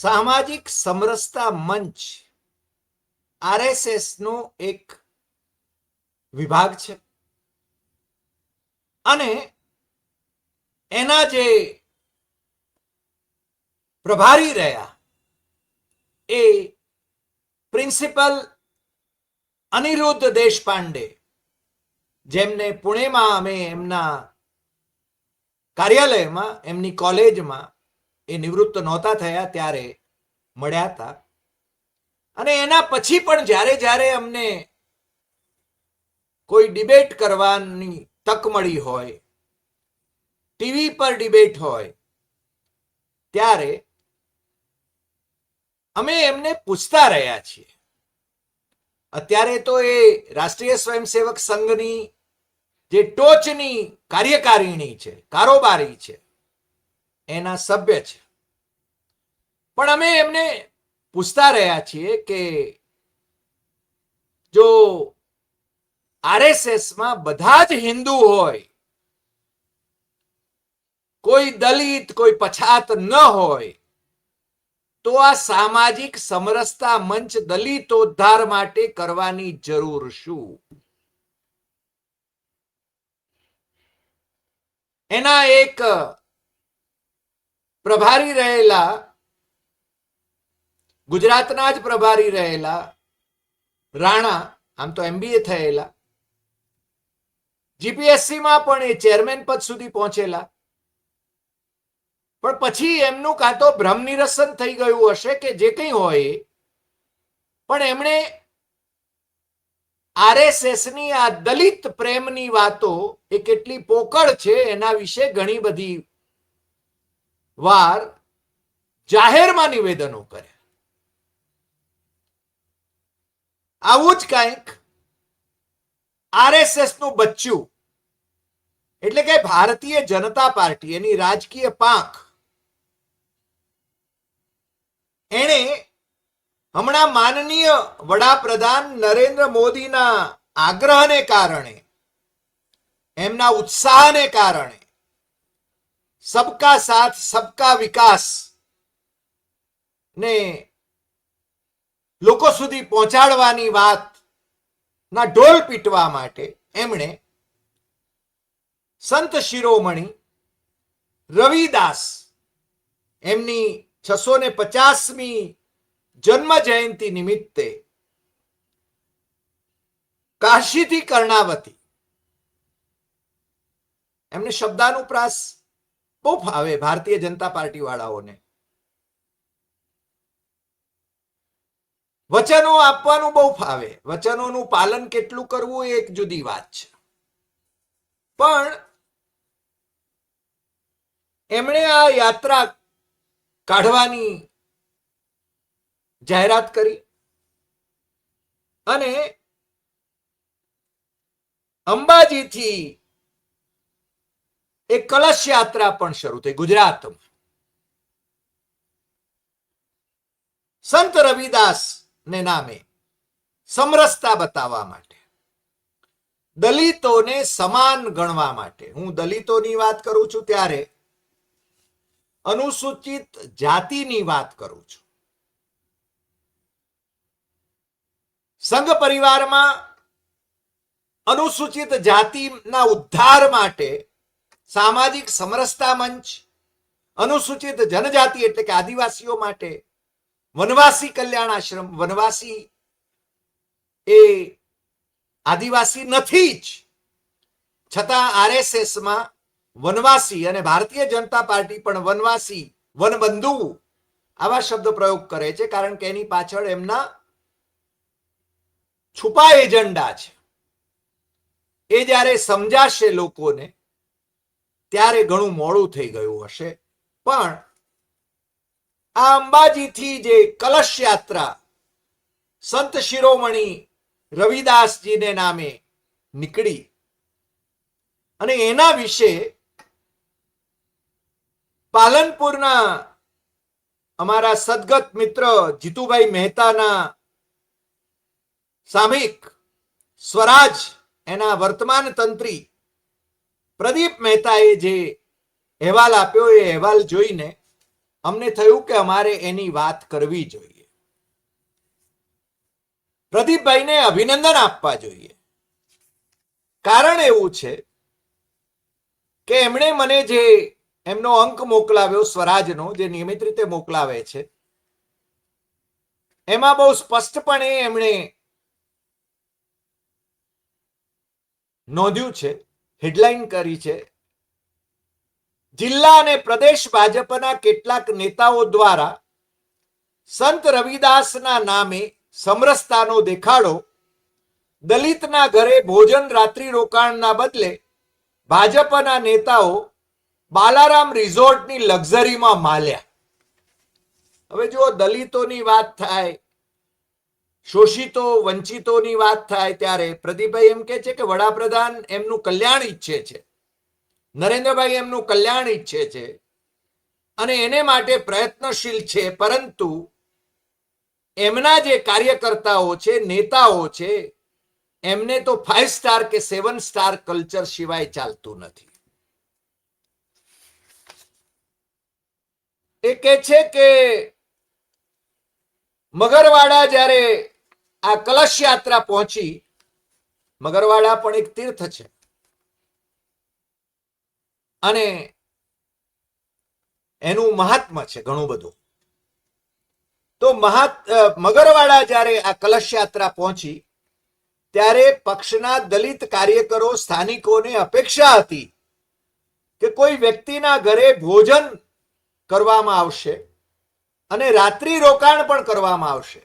સામાજિક સમરસતા મંચ આરએસએસ નો એક વિભાગ છે અને એના જે પ્રભારી રહ્યા એ પ્રિન્સિપલ અનિરુદ્ધ દેશપાંડે, જેમને પુણેમાં અમે એમના કાર્યાલયમાં, એમની કોલેજમાં એ નિવૃત્ત નહોતા થયા ત્યારે મળ્યા હતા. અને એના પછી પણ જ્યારે જ્યારે અમને કોઈ ડિબેટ કરવાની તક મળી હોય, ટીવી પર ડિબેટ હોય, ત્યારે અમે એમને પૂછતા રહ્યા છીએ. અત્યારે તો એ રાષ્ટ્રીય સ્વયંસેવક સંઘની જે ટોચની કાર્યકારિણી છે, કારોબારી છે, એના સભ્ય છે. પણ અમે એમને પૂછતા રહ્યા છીએ કે જો આરએસએસમાં બધા જ હિન્દુ હોય, કોઈ દલિત, કોઈ પછાત ન હોય, તો આ સામાજિક સમરસતા મંચ દલિતોદ્ધાર માટે કરવાની જરૂર શું? એના એક પ્રભારી રહેલા, ગુજરાતના જ પ્રભારી રહેલા રાણા, આમ તો એમબીએ થયેલા, જીપીએસસીમાં પણ એ ચેરમેન પદ સુધી પહોંચેલા, પણ પછી એમનું કાં તો ભ્રમ નિરસન થઈ ગયું હશે કે જે કંઈ હોય, પણ એમણે આરએસએસની આ દલિત પ્રેમની વાતો એ કેટલી પોકળ છે એના વિશે ઘણી બધી વાર જાહેરમાં નિવેદનો કર્યા. આવું જ કંઈક આરએસએસ નું બચ્ચું, એટલે કે ભારતીય જનતા પાર્ટી, એની રાજકીય પાંખ, એણે હમણાં માનનીય વડાપ્રધાન નરેન્દ્ર મોદીના આગ્રહને કારણે, એમના ઉત્સાહને કારણે સબકા સાથ સબકા વિકાસ ને લોકો સુધી પહોંચાડવાની વાતના ઢોલ પીટવા માટે એમણે સંત શિરોમણી રવિદાસ, એમની 650મી જન્મ જયંતિ નિમિત્તે કાશીથી કર્ણાવતી, એમને શબ્દાનુપ્રાસ બહુ ફાવે ભારતીય જનતા પાર્ટી વાળાઓને. વચનો આપવાનું બહુ ફાવે, વચનોનું પાલન કેટલું કરવું એ એક જુદી વાત છે. પણ એમણે આ યાત્રા કાઢવાની જાહેરાત કરી અને અંબાજીથી એક કલશ યાત્રા પણ શરૂ થઈ ગુજરાતમાં. સંત રવિદાસ ને નામે સમરસતા બતાવવા માટે, દલિતોને સમાન ગણવા માટે. હું દલિતોની વાત કરું છું ત્યારે અનુસૂચિત જાતિની વાત કરું છું. સંઘ પરિવારમાં અનુસૂચિત જાતિના ઉદ્ધાર માટે સામાજિક સમરસતા મંચ, અનુસૂચિત જનજાતિ એટલે કે આદિવાસીઓ માટે વનવાસી કલ્યાણ આશ્રમ, વનવાસી એ આદિવાસી નથી જ, છતાં આરએસએસમાં વનવાસી અને ભારતીય જનતા પાર્ટી પણ વનવાસી, વનબંધુ આવા શબ્દ પ્રયોગ કરે છે, કારણ કે એની પાછળ એમના છુપા એજન્ડા છે. એ જ્યારે સમજાશે લોકોને ત્યારે ઘણું મોડું થઈ ગયું હશે. પણ આ અંબાજીથી જે કલશ યાત્રા સંત શિરોમણી રવિદાસજીને નામે નીકળી અને એના વિશે પાલનપુરના અમારા સદગત મિત્ર જીતુભાઈ મહેતાના સામયિક સ્વરાજ, એના વર્તમાન તંત્રી પ્રદીપ મહેતાએ જે અહેવાલ આપ્યો, એ અહેવાલ જોઈને અમને થયું કે અમારે એની વાત કરવી જોઈએ. પ્રદીપભાઈને અભિનંદન આપવા જોઈએ. કારણ એવું છે કે એમણે મને જે એમનો અંક મોકલાવ્યો સ્વરાજનો, જે નિયમિત રીતે મોકલાવે છે, એમાં બહુ સ્પષ્ટપણે એમણે નોંધ્યું છે, હેડલાઇન કરી છે, જિલ્લા અને પ્રદેશ ભાજપના કેટલાક નેતાઓ દ્વારા સંત રવિદાસના નામે સમરસતાનો દેખાડો, દલિતના ઘરે ભોજન રાત્રિ રોકાણના બદલે ભાજપના નેતાઓ બાલારામ રિઝોર્ટની લક્ઝરીમાં માલ્યા. હવે જો દલિતોની વાત થાય, શોષિતો વંચિતોની વાત થાય, ત્યારે પ્રદીપભાઈ એમ કે છે કે વડાપ્રધાન એમનું કલ્યાણ ઈચ્છે છે, નરેન્દ્રભાઈ એમનું કલ્યાણ ઈચ્છે છે અને એને માટે પ્રયત્નશીલ છે, પરંતુ એમના જે કાર્યકર્તાઓ છે, નેતાઓ છે, એમને તો 5 સ્ટાર કે 7 સ્ટાર કલ્ચર સિવાય ચાલતું નથી. એ કે છે કે મગરવાડા જ્યારે આ કલશ યાત્રા પહોંચી, મગરવાડા પણ એક તીર્થ છે અને એનું મહાત્મ્ય છે ઘણું બધું. તો મગરવાડા જ્યારે આ કલશ યાત્રા પહોંચી ત્યારે પક્ષના દલિત કાર્યકરો, સ્થાનિકોને અપેક્ષા હતી કે કોઈ વ્યક્તિના ઘરે ભોજન કરવામાં આવશે અને રાત્રિ રોકાણ પણ કરવામાં આવશે.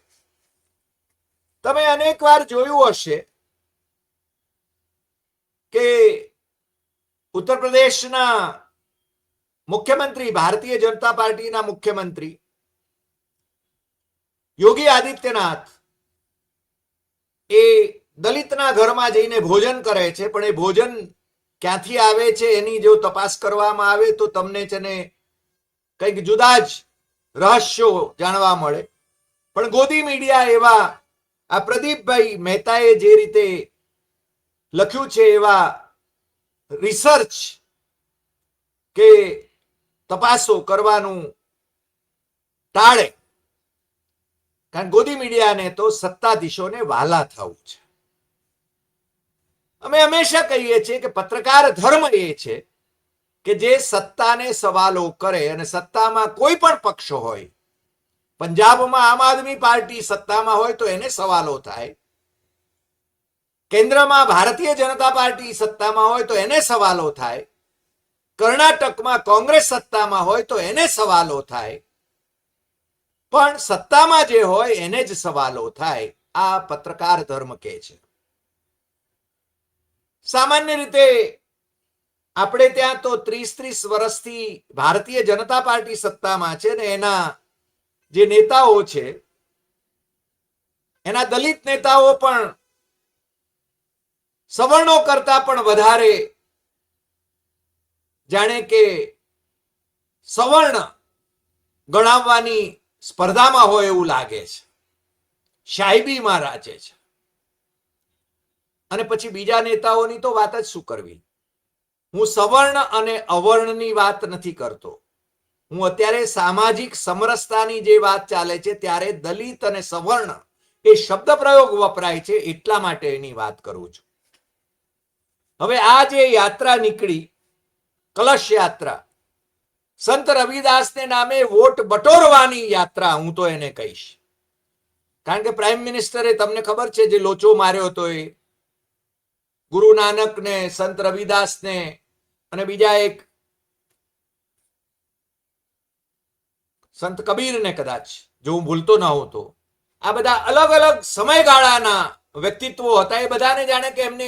તમે અનેક વાર જોયું હશે કે ઉત્તર પ્રદેશના મુખ્યમંત્રી, ભારતીય જનતા પાર્ટીના મુખ્યમંત્રી યોગી આદિત્યનાથ એ દલિતના ઘરમાં જઈને ભોજન કરે છે, પણ એ ભોજન ક્યાંથી આવે છે એની જો તપાસ કરવામાં આવે તો તમને છે ને કંઈક જુદા જ રહસ્યો જાણવા મળે. પણ ગોદી મીડિયા એવા આ પ્રદીપભાઈ મહેતાએ જે રીતે લખ્યું છે એવા રિસર્ચ કે તપાસો કરવાનું ટાળે, કારણ ગોદી મીડિયાને તો સત્તાધીશોને વહાલા થવું છે. અમે હંમેશા કહીએ છીએ કે પત્રકાર ધર્મ એ છે કે જે સત્તાને સવાલો કરે, અને સત્તામાં કોઈ પણ પક્ષ હોય, પંજાબમાં આમ આદમી પાર્ટી સત્તામાં હોય તો એને સવાલો થાય, કેન્દ્રમાં ભારતીય જનતા પાર્ટી સત્તામાં હોય તો એને સવાલો થાય, કર્ણાટકમાં કોંગ્રેસ સત્તામાં હોય તો એને સવાલો થાય, પણ સત્તામાં જે હોય એને જ સવાલો થાય. આ પત્રકાર ધર્મ કે છે. સામાન્ય રીતે આપણે ત્યાં તો 30 વર્ષથી ભારતીય જનતા પાર્ટી સત્તામાં છે ને એના જે નેતાઓ છે, એના દલિત નેતાઓ પણ સવર્ણો કરતા પણ વધારે જાણે કે સવર્ણ ગણાવવાની સ્પર્ધામાં હોય એવું લાગે છે, શાહીબીમાં રાજે છે. અને પછી બીજા નેતાઓની તો વાત જ શું કરવી. હું સવર્ણ અને અવર્ણની વાત નથી કરતો. હું અત્યારે સામાજિક સમરસતાની જે વાત ચાલે છે ત્યારે દલિત અને સવર્ણ એ શબ્દ પ્રયોગ વપરાય છે એટલા માટે એની વાત કરું છું. હવે આ જે યાત્રા નીકળી, કલશ યાત્રા, સંત રવિદાસને નામે વોટ બટોરવાની યાત્રા હું તો એને કહીશ. કારણ કે પ્રાઇમ મિનિસ્ટરે, તમને ખબર છે, જે લોચો માર્યો હતો એ ગુરુ નાનક ને, સંત રવિદાસ ને અને બીજા એક સંત કબીર ને, કદાચ જો હું ભૂલતો ન હોઉં તો, આ બધા અલગ અલગ સમયગાળાના વ્યક્તિત્વો હતા. એ બધાને જાણે કે એમને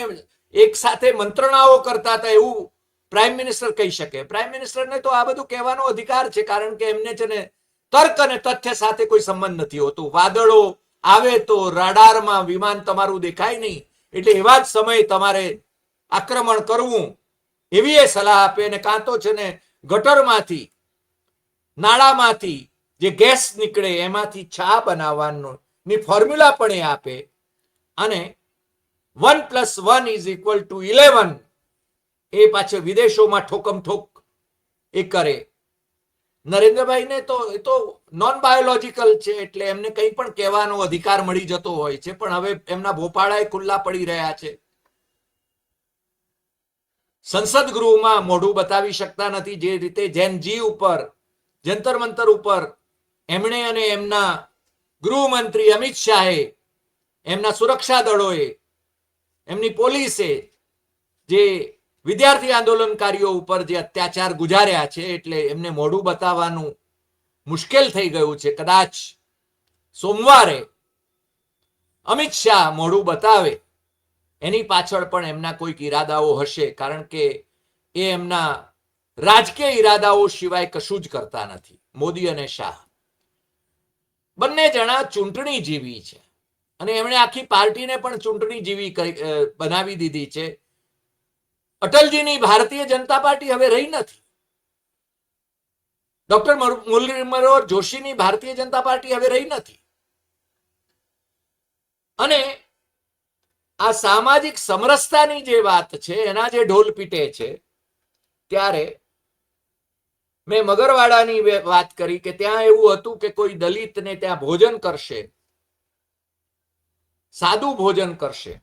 એક સાથે મંત્રણાઓ કરતા હતા એવું પ્રાઇમ મિનિસ્ટર કહી શકે. પ્રાઇમ મિનિસ્ટરને તો આ બધું કહેવાનો અધિકાર છે, કારણ કે એમને છે ને તર્ક અને તથ્ય સાથે કોઈ સંબંધ નથી હોતું. વાદળો આવે તો રડારમાં વિમાન તમારું દેખાય નહીં, એટલે એવા જ સમયે તમારે આક્રમણ કરવું, એવી એ સલાહ આપે. અને કાં તો છે ને ગટરમાંથી, નાળામાંથી જે ગેસ નીકળે એમાંથી ચા બનાવવાનું ની ફોર્મ્યુલા પણ એ આપે. અને 1 + 1 = 11 એ પાછળ વિદેશોમાં ઠોકમ ઠોક એ કરે. નરેન્દ્રભાઈને તો એ તો નોન બાયોલોજીકલ છે, એટલે એમને કંઈ પણ કહેવાનો અધિકાર મળી જતો હોય છે, પણ હવે એમના ભોપાળાએ ખુલ્લા પડી રહ્યા છે. સંસદ ગૃહમાં મોઢું બતાવી શકતા નથી. જે રીતે જૈનજી ઉપર, જંતર મંતર ઉપર એમણે અને એમના ગૃહમંત્રી અમિત શાહે, એમના સુરક્ષા દળોએ, એમની પોલીસે જે વિદ્યાર્થી આંદોલનકારીઓ ઉપર જે અત્યાચાર ગુજાર્યા છે, એટલે એમને મોઢું બતાવવાનું મુશ્કેલ થઈ ગયું છે. કદાચ સોમવારે અમિત શાહ મોઢું બતાવે, એની પાછળ પણ એમના કોઈક ઈરાદાઓ હશે, કારણ કે એ એમના રાજકીય ઈરાદાઓ સિવાય કશું જ કરતા નથી. મોદી અને શાહ બંને જણા ચૂંટણી જીવી છે, અને એમણે આખી પાર્ટીને પણ ચૂંટણી જીવી બનાવી દીધી છે. અટલજીની ભારતીય જનતા પાર્ટી હવે રહી નથી. ડોક્ટર મુરલી મનોહર જોશીની ભારતીય જનતા પાર્ટી હવે રહી નથી. અને આ સામાજિક સમરસતાની જે વાત છે, એના જે ઢોલ પીટે છે, ત્યારે મેં મગરવાડાની વાત કરી કે ત્યાં એવું હતું કે કોઈ દલિતને ત્યાં ભોજન કરશે, સાદું ભોજન કરશે,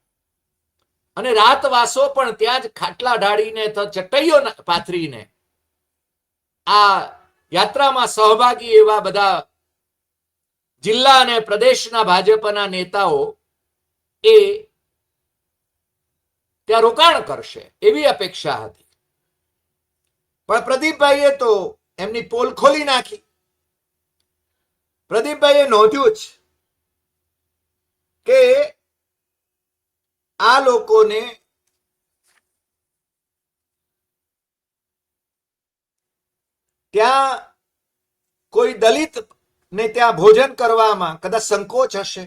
અને રાતવાસો પણ ત્યાં જ ખાટલા ઢાળીને ચટઈઓ પાથરીને આ યાત્રામાં સહભાગી એવા બધા જિલ્લા અને પ્રદેશના ભાજપના નેતાઓ એ ત્યાં રોકાણ કરશે એવી અપેક્ષા હતી. પણ પ્રદીપભાઈએ તો એમની પોલ ખોલી નાખી. પ્રદીપભાઈએ નોંધ્યું જ કે આ લોકોને ત્યાં કોઈ દલિત ને ત્યાં ભોજન કરવામાં કદાચ સંકોચ હશે,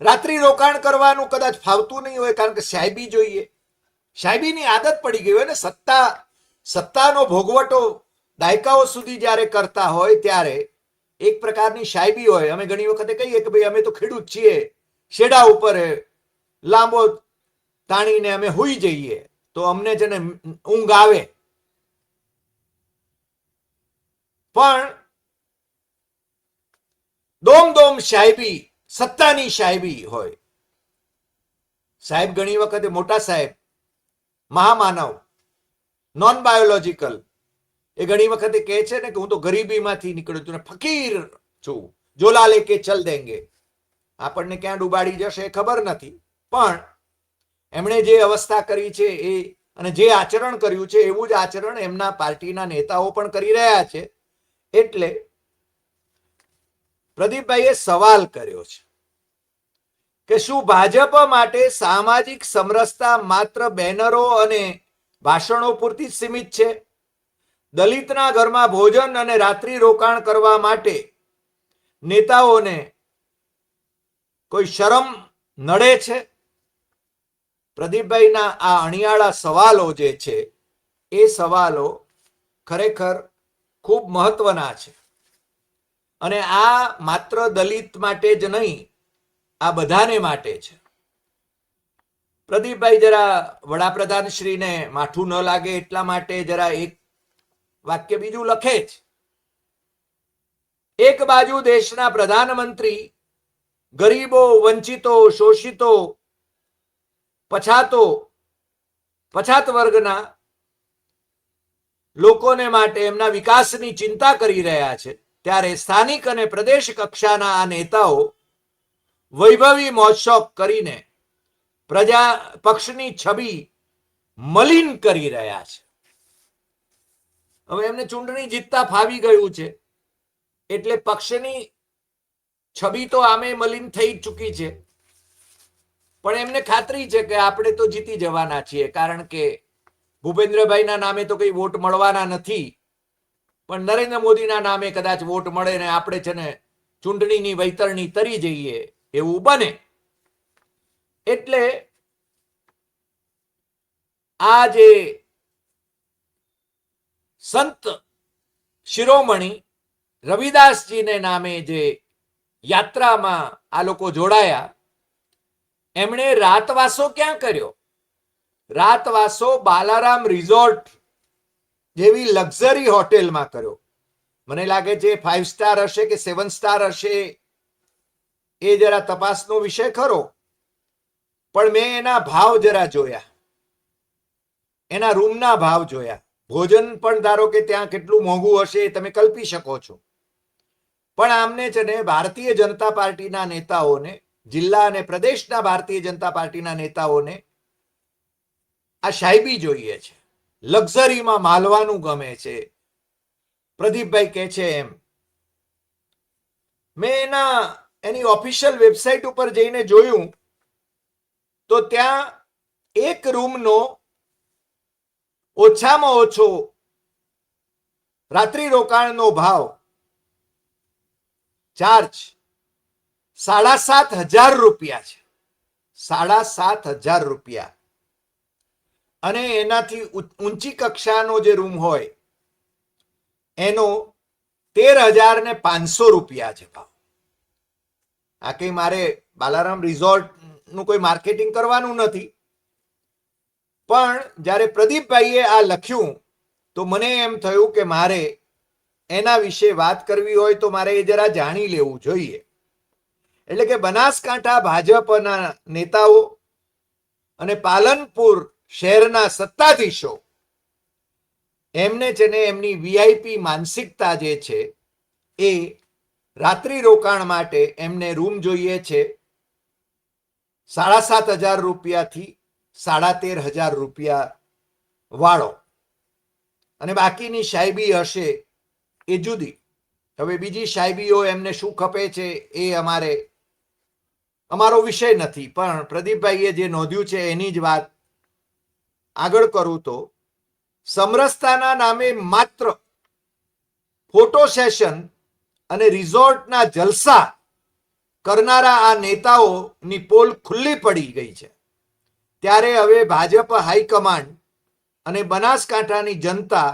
રાત્રિ રોકાણ કરવાનું કદાચ ફાવતું નહીં હોય, કારણ કે સાહેબી જોઈએ. સાહેબીની આદત પડી ગઈ હોય ને. સત્તાનો ભોગવટો દાયકાઓ સુધી જ્યારે કરતા હોય ત્યારે એક પ્રકારની સાહેબી હોય. અમે ઘણી વખતે કહીએ કે ભાઈ અમે તો ખેડૂત છીએ, શેડા ઉપર લાંબો તાણીને અમે હુઈ જઈએ તો અમને છે ને ઊંઘ આવે. પણ દોમ સાહેબી, સત્તાની સાહેબી હોય. સાહેબ ઘણી વખતે મોટા સાહેબ, મહામાનવ, નોન બાયોલોજીકલ, એ ઘણી વખતે કહે છે ને કે હું તો ગરીબીમાંથી નીકળ્યો છું ને ફકીર છું, જોલા લેકે ચલ દેંગે. આપણને ક્યાં ડૂબાડી જશે એ ખબર નથી, પણ એમણે જે અવસ્થા કરી છે એ અને જે આચરણ કર્યું છે એવું જ આચરણ એમના પાર્ટીના નેતાઓ પણ કરી રહ્યા છે. એટલે પ્રદીપભાઈએ સવાલ કર્યો છે કે શું ભાજપ માટે સામાજિક સમરસતા માત્ર બેનરો અને ભાષણો પૂરતી સીમિત છે? દલિતના ઘરમાં ભોજન અને રાત્રિ રોકાણ કરવા માટે નેતાઓને કોઈ શરમ નડે છે? પ્રદીપભાઈના આ અણિયાળા સવાલો જે છે એ સવાલો ખરેખર ખૂબ મહત્વના છે, અને આ માત્ર દલિત માટે જ નહીં, આ બધાને માટે છે. પ્રદીપભાઈ જરા વડાપ્રધાન શ્રીને માઠું ન લાગે એટલા માટે જરા એક વાક્ય બીજું લખે છે. એક બાજુ દેશના પ્રધાનમંત્રી ગરીબો, વંચિતો, શોષિતો, પછાત વર્ગના લોકોને માટે એમના વિકાસની ચિંતા કરી રહ્યા છે, ત્યારે સ્થાનિક અને પ્રદેશ કક્ષાના આ નેતાઓ વૈભવી મોજશોખ કરીને પ્રજા પક્ષની છબી મલિન કરી રહ્યા છે. હવે એમને ચૂંટણી જીતતા ફાવી ગયું છે, એટલે પક્ષની છબી તો આમે મલિન થઈ ચૂકી છે, પણ એમને ખાતરી છે કે આપણે તો જીતી જવાના છીએ, કારણ કે ભૂપેન્દ્રભાઈના નામે તો કઈ વોટ મળવાના નથી, પણ નરેન્દ્ર મોદીના નામે કદાચ વોટ મળે ને આપણે છે ને ચૂંટણીની વૈતરણી તરી જઈએ એવું બને. એટલે આ જે સંત શિરોમણી રવિદાસજીને નામે જે યાત્રામાં આ લોકો જોડાયા, એમણે રાતવાસો ક્યાં કર્યો? રાતવાસો બાલારામ રિઝોર્ટ જેવી લક્ઝરી હોટેલમાં કર્યો. મને લાગે છે 5 સ્ટાર હશે કે 7 સ્ટાર હશે, એ જરા તપાસનો વિષય ખરો. પણ મેં એના ભાવ જરા જોયા, એના રૂમના ભાવ જોયા. ભોજન પણ ધારો કે ત્યાં કેટલું મોંઘું હશે એ તમે કલ્પી શકો છો. પણ આમને છે ને ભારતીય જનતા પાર્ટીના નેતાઓને, જિલ્લા અને પ્રદેશના ભારતીય જનતા પાર્ટીના નેતાઓને આ સાહેબી જોઈએ છે, લક્ઝરીમાં માલવાનું ગમે છે. પ્રદીપભાઈ કહે છે એમ. મેં એની ઓફિશિયલ વેબસાઇટ ઉપર જઈને જોયું તો ત્યાં એક રૂમનો ઓછામાં ઓછો રાત્રિ રોકાણનો ભાવ ચાર્જ 7,500 રૂપિયા છે. 7,500 રૂપિયા. અને એનાથી ઊંચી કક્ષાનો જે રૂમ હોય એનો 13,500 રૂપિયા છે ભાવ. આ કઈ મારે બાલારામ રિઝોર્ટ નું કોઈ માર્કેટિંગ કરવાનું નથી, પણ જ્યારે પ્રદીપભાઈએ આ લખ્યું તો મને એમ થયું કે મારે એના વિશે વાત કરવી હોય તો મારે એ જરા જાણી લેવું જોઈએ. એટલે કે બનાસકાંઠા ભાજપના નેતાઓ અને પાલનપુર શહેરના સત્તાધીશો, એમને છે ને એમની વીઆઈપી માનસિકતા જે છે એ રાત્રિ રોકાણ માટે એમને રૂમ જોઈએ છે 7,500 રૂપિયાથી 13,500 રૂપિયા વાળો, અને બાકીની સાહેબી હશે એ જુદી. હવે બીજી સાહેબીઓ એમને શું ખપે છે એ અમારો વિષય નથી, પણ પ્રદીપભાઈએ જે નોંધ્યું છે એની જ વાત આગળ કરું તો સમરસતાના નામે માત્ર ફોટો સેશન અને રિઝોર્ટના જલસા કરનારા આ નેતાઓની પોલ ખુલ્લી પડી ગઈ છે. ત્યારે હવે ભાજપ હાઈકમાન્ડ અને બનાસકાંઠાની જનતા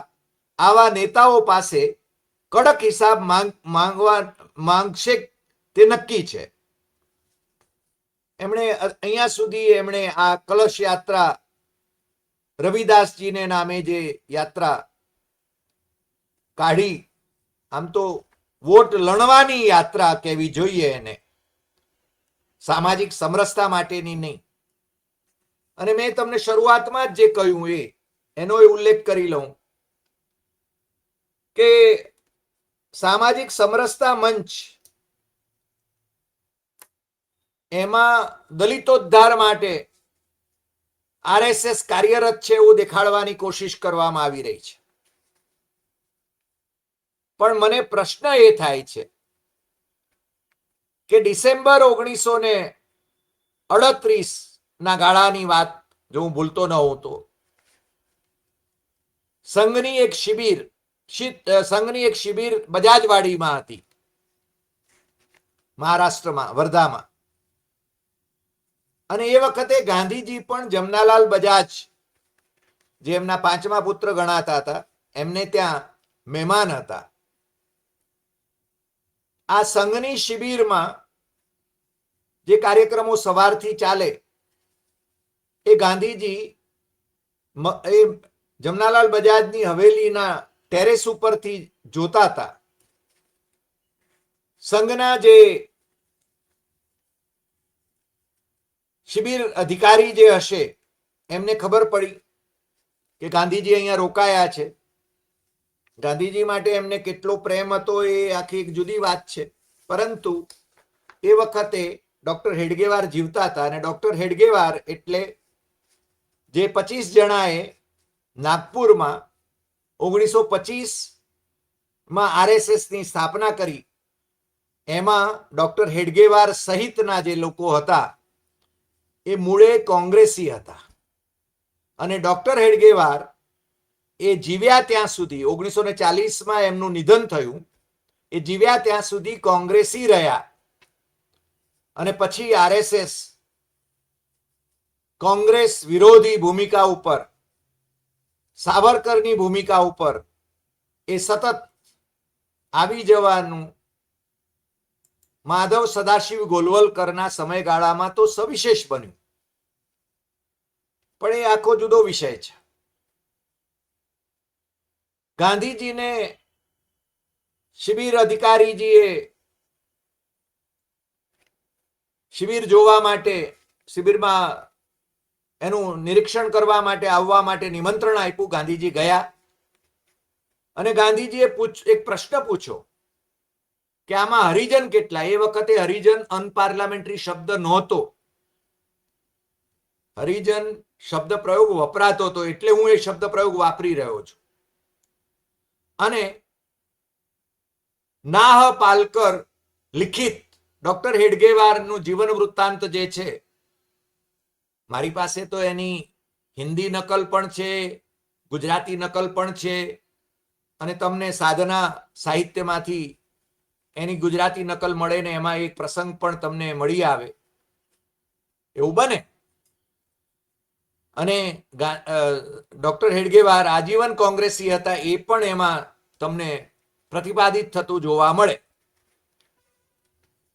આવા નેતાઓ પાસે કડક હિસાબ માંગશે તે નક્કી છે. એમણે અહીંયા સુધી એમણે આ કલશ યાત્રા, રવિદાસજીને નામે જે યાત્રા કાઢી, આમ તો વોટ લણવાની યાત્રા કહેવી જોઈએ એને, સામાજિક સમરસતા માટેની નહીં. અને મેં તમને શરૂઆતમાં જ જે કહ્યું એનો ઉલ્લેખ કરી લઉં કે સામાજિક સમરસતા મંચ એમાં દલિતોદ્ધાર માટે આરએસએસ કાર્યરત છે એવું દેખાડવાની કોશિશ કરવામાં આવી રહી છે. પણ મને પ્રશ્ન એ થાય છે કે ડિસેમ્બર 1938 ના ગાળાની વાત જો હું ભૂલતો ન હોઉં તો સંઘની એક શિબિર બજાજવાડીમાં હતી, મહારાષ્ટ્રમાં, વર્ધામાં. અને એ વખતે ગાંધીજી પણ જમનાલાલ બજાજ, જે એમના 5મા પુત્ર ગણાતા હતા, એમને ત્યાં મહેમાન હતા. આ સંઘની શિબિરમાં જે કાર્યક્રમો સવારથી ચાલે એ ગાંધીજી એ જમનાલાલ બજાજની હવેલીના ટેરેસ ઉપરથી જોતા હતા. સંઘના જે શિબિર અધિકારી જે હશે એમને ખબર પડી કે ગાંધીજી અહીંયા રોકાયા છે. ગાંધીજી માટે એમને કેટલો પ્રેમ હતો એ આખી એક જુદી વાત છે, પરંતુ એ વખતે ડોક્ટર હેડગેવાર જીવતા હતા. અને ડોક્ટર હેડગેવાર એટલે જે 25 જણાએ નાગપુરમાં 1925માં આરએસએસની સ્થાપના કરી, એમાં ડોક્ટર હેડગેવાર સહિતના જે લોકો હતા એ મૂળે કોંગ્રેસી હતા. અને ડોક્ટર હેડગેવાર એ જીવ્યા ત્યાં સુધી, 1940માં એમનું નિધન થયું, એ જીવ્યા ત્યાં સુધી કોંગ્રેસી રહ્યા. અને પછી આરએસએસ કોંગ્રેસ વિરોધી ભૂમિકા ઉપર, સાવરકરની ભૂમિકા ઉપર એ સતત આવી જવાનું માધવ સદાશિવ ગોલવલકરના સમયગાળામાં તો સવિશેષ બન્યું. પણ એ આખો જુદો વિષય છે. ગાંધીજીને શિબિર અધિકારીજીએ શિબિર જોવા માટે, શિબિરમાં એનું નિરીક્ષણ કરવા માટે આવવા માટે નિમંત્રણ આપ્યું. ગાંધીજી ગયા અને ગાંધીજીએ એક પ્રશ્ન પૂછ્યો કે આમાં હરિજન કેટલા? એ વખતે હરિજન અનપાર્લામેન્ટરી શબ્દ નહોતો. હરિજન શબ્દ પ્રયોગ વપરાતો હતો, એટલે હું એ શબ્દ પ્રયોગ વાપરી રહ્યો છું. અને નાહ પાલકર લિખિત ડોક્ટર હેડગેવારનું જીવન વૃત્તાંત જે છે, મારી પાસે તો એની હિન્દી નકલ પણ છે, ગુજરાતી નકલ પણ છે, અને તમને સાધના સાહિત્યમાંથી એની ગુજરાતી નકલ મળે ને એમાં એક પ્રસંગ પણ તમને મળી આવે એવું બને. અને ડોક્ટર હેડગેવાર આજીવન કોંગ્રેસી હતા, એ પણ એમાં તમને પ્રતિપાદિત થતું જોવા મળે.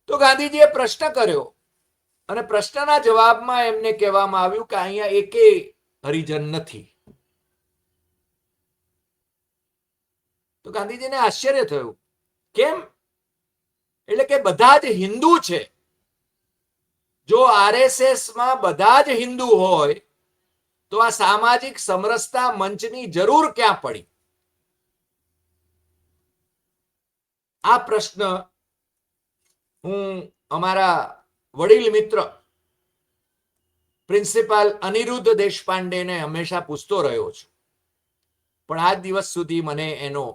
તો ગાંધીજીએ પ્રશ્ન કર્યો અને પ્રશ્નના જવાબમાં એમને કહેવામાં આવ્યું કે અહીંયા એકેય હરિજન નથી. તો ગાંધીજીને આશ્ચર્ય થયું. કેમ? એટલે કે બધા જ હિન્દુ છે. જો આરએસએસ માં બધા જ હિન્દુ હોય તો આ સામાજિક સમરસતા મંચની જરૂર ક્યાં પડી? આ પ્રશ્ન હું અમારા વડીલ મિત્ર પ્રિન્સિપાલ અનિરુદ્ધ દેશપાંડેને હંમેશા પૂછતો રહ્યો છું, પણ આજ દિવસ સુધી મને એનો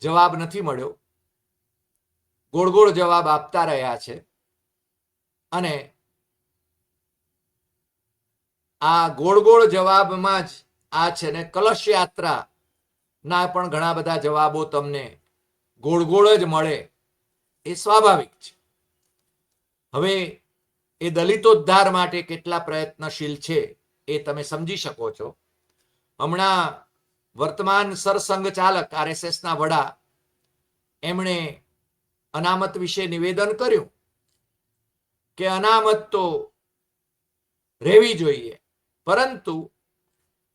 જવાબ નથી મળ્યો. ગોળ ગોળ જવાબ આપતા રહ્યા છે. અને આ ગોળ ગોળ જવાબમાં જ આ છે ને કલશ યાત્રા ના પણ ઘણા બધા જવાબો તમને ગોળ ગોળ જ મળે, એ સ્વાભાવિક છે. હવે એ દલિતોદ્ધાર માટે કેટલા પ્રયત્નશીલ છે એ તમે સમજી શકો છો. હમણાં વર્તમાન સરસંઘ ચાલક આરએસએસના વડા, એમણે અનામત વિશે નિવેદન કર્યું કે અનામત તો રહેવી જોઈએ, પરંતુ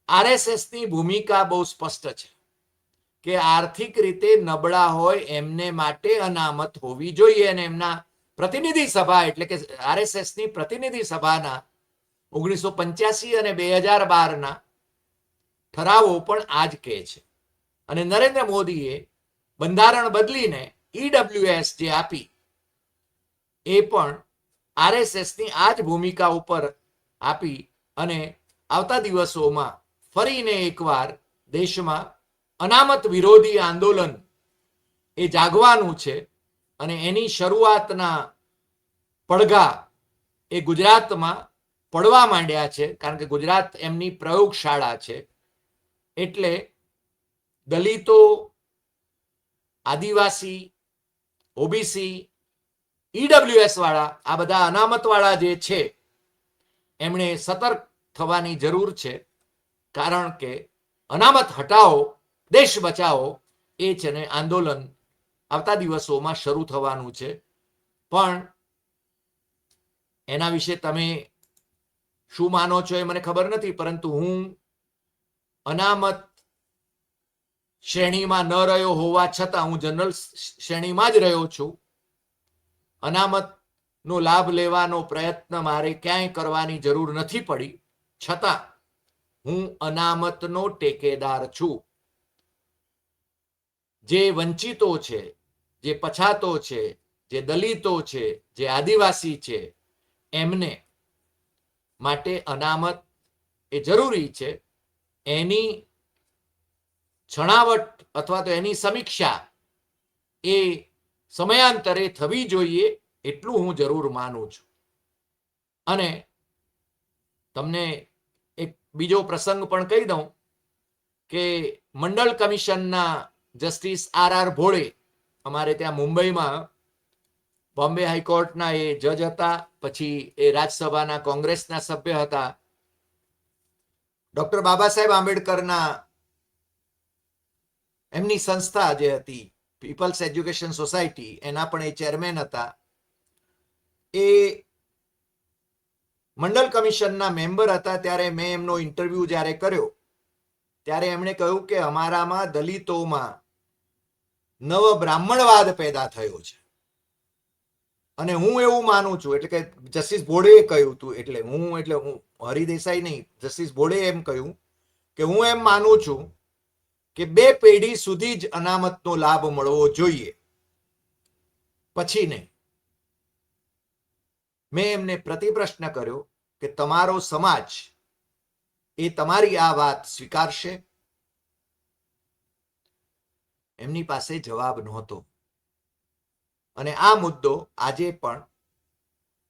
આરએસએસની ભૂમિકા બહુ સ્પષ્ટ છે કે આર્થિક રીતે નબળા હોય એમને માટે અનામત હોવી જોઈએ. અને એમના પ્રતિનિધિ સભા એટલે કે આરએસએસની પ્રતિનિધિ સભાના 1985 અને 2012ના ઠરાવો પણ આ જ કહે છે. અને નરેન્દ્ર મોદીએ બંધારણ બદલીને ઈડબ્લ્યુએસ જે આપી, એ પણ આરએસએસની આ જ ભૂમિકા ઉપર આપી. અને આવતા દિવસોમાં ફરીને એકવાર દેશમાં અનામત વિરોધી આંદોલન એ જાગવાનું છે. અને એની શરૂઆતના પડઘા એ ગુજરાતમાં પડવા માંડ્યા છે, કારણ કે ગુજરાત એમની પ્રયોગશાળા છે. એટલે દલિતો, આદિવાસી, ઓબીસી, ઈડબ્લ્યુએસ વાળા, આ બધા અનામત વાળા જે છે, એમણે સતર્ક થવાની જરૂર છે. કારણ કે અનામત હટાવો, દેશ બચાવો, એ છે ને આંદોલન આવતા દિવસોમાં શરૂ થવાનું છે. પણ એના વિશે તમે શું માનો છો એ મને ખબર નથી, પરંતુ હું અનામત શ્રેણીમાં ન રહ્યો હોવા છતાં હું જનરલ શ્રેણીમાં જ રહ્યો છું. અનામતનો લાભ લેવાનો પ્રયત્ન મારે ક્યાંય કરવાની જરૂર નથી પડી, છતાં હું અનામતનો ટેકેદાર છું. જે વંચિતો છે, જે પછાતો છે, જે દલિતો છે, જે આદિવાસી છે, એમને માટે અનામત એ જરૂરી છે. એની છણાવટ અથવા તો એની સમીક્ષા એ સમયાંતરે થવી જોઈએ, એટલું હું જરૂર માનું છું. અને તમને એક બીજો પ્રસંગ પણ કહી દઉં કે મંડળ કમિશનના જસ્ટિસ આર ભોળે અમારે ત્યાં મુંબઈમાં બોમ્બે હાઈકોર્ટના એ જજ હતા, પછી એ રાજ્યસભાના કોંગ્રેસના સભ્ય હતા. ડોક્ટર બાબા સાહેબ આંબેડકરના એમની સંસ્થા જે હતી પીપલ્સ એજ્યુકેશન સોસાયટી, એના પણ એ ચેરમેન હતા. એ મંડળ કમિશનના મેમ્બર હતા. ત્યારે મેં એમનો ઇન્ટરવ્યુ જ્યારે કર્યો ત્યારે એમણે કહ્યું કે અમારામાં દલિતોમાં નવ બ્રાહ્મણવાદ પેદા થયો છે. અને હું એવું માનું છું, એટલે કે જસ્ટિસ બોર્ડે કહ્યું હતું, એટલે હું હરિદેસાઈ નહીં, જસ્ટિસ બોર્ડે એમ કહ્યું કે હું એમ માનું છું કે 2 પેઢી સુધી જ અનામતનો લાભ મળવો જોઈએ, પછી નહીં. મેં એમને પ્રતિપ્રશ્ન કર્યો કે તમારો સમાજ એ તમારી આ વાત સ્વીકારશે? એમની પાસે જવાબ નહોતો. અને આ મુદ્દો આજે પણ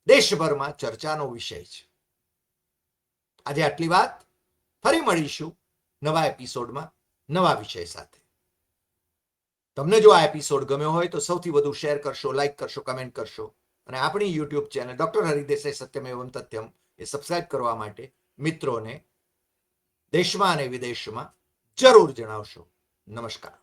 દેશભરમાં ચર્ચાનો વિષય છે. આજે આટલી વાત. ફરી મળીશું નવા એપિસોડમાં નવા વિષય સાથે. તમને જો આ એપિસોડ ગમ્યો હોય તો સૌથી વધુ શેર કરશો, લાઈક કરશો, કમેન્ટ કરશો અને આપણી યુટ્યુબ ચેનલ ડોક્ટર હરિદેસાઈ સત્યમેવમ તથ્યમ એ સબસ્ક્રાઇબ કરવા માટે મિત્રોને દેશમાં અને વિદેશમાં જરૂર જણાવશો. નમસ્કાર.